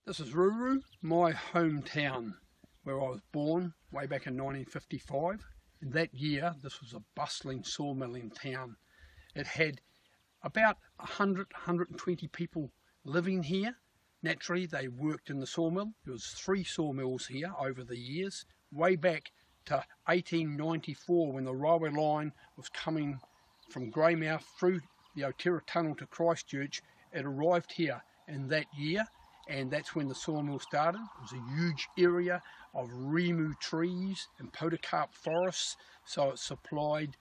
This is Ruru, my hometown, where I was born way back in 1955. In that year, this was a bustling sawmilling town. It had about 120 people living here. Naturally, they worked in the sawmill. There was 3 sawmills here over the years, way back to 1894 when the railway line was coming from Greymouth through the Otira Tunnel to Christchurch. It arrived here in that year, and that's when the sawmill started. It was a huge area of rimu trees and podocarp forests, so it supplied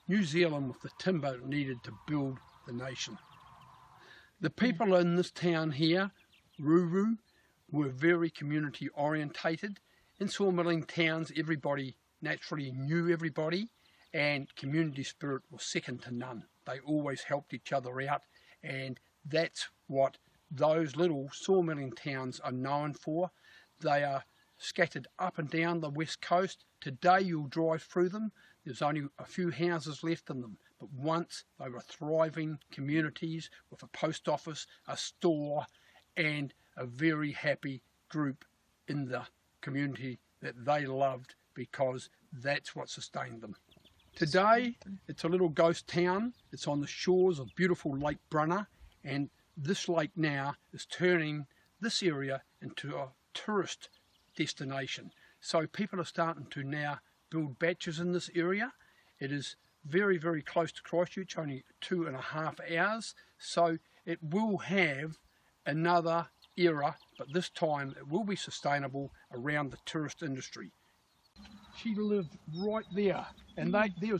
New Zealand with the timber it needed to build the nation. The people in this town here, Ruru, were very community orientated. In sawmilling towns, everybody naturally knew everybody, and community spirit was second to none. They always helped each other out, and that's what those little sawmilling towns are known for. They are scattered up and down the west coast. Today you'll drive through them, there's only a few houses left in them, but once they were thriving communities with a post office, a store, and a very happy group in the community that they loved, because that's what sustained them. Today it's a little ghost town. It's on the shores of beautiful Lake Brunner, and this lake now is turning this area into a tourist destination. So people are starting to now build batches in this area. It is very, very close to Christchurch, only 2.5 hours. So it will have another era, but this time it will be sustainable around the tourist industry. She lived right there, and it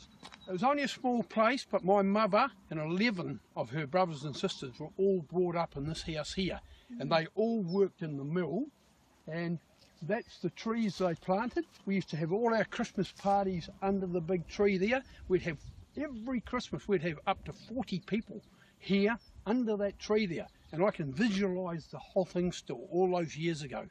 was only a small place, but my mother and 11 of her brothers and sisters were all brought up in this house here, and they all worked in the mill, and that's the trees they planted. We used to have all our Christmas parties under the big tree there. We'd have, every Christmas, we'd have up to 40 people here under that tree there, and I can visualise the whole thing still, all those years ago.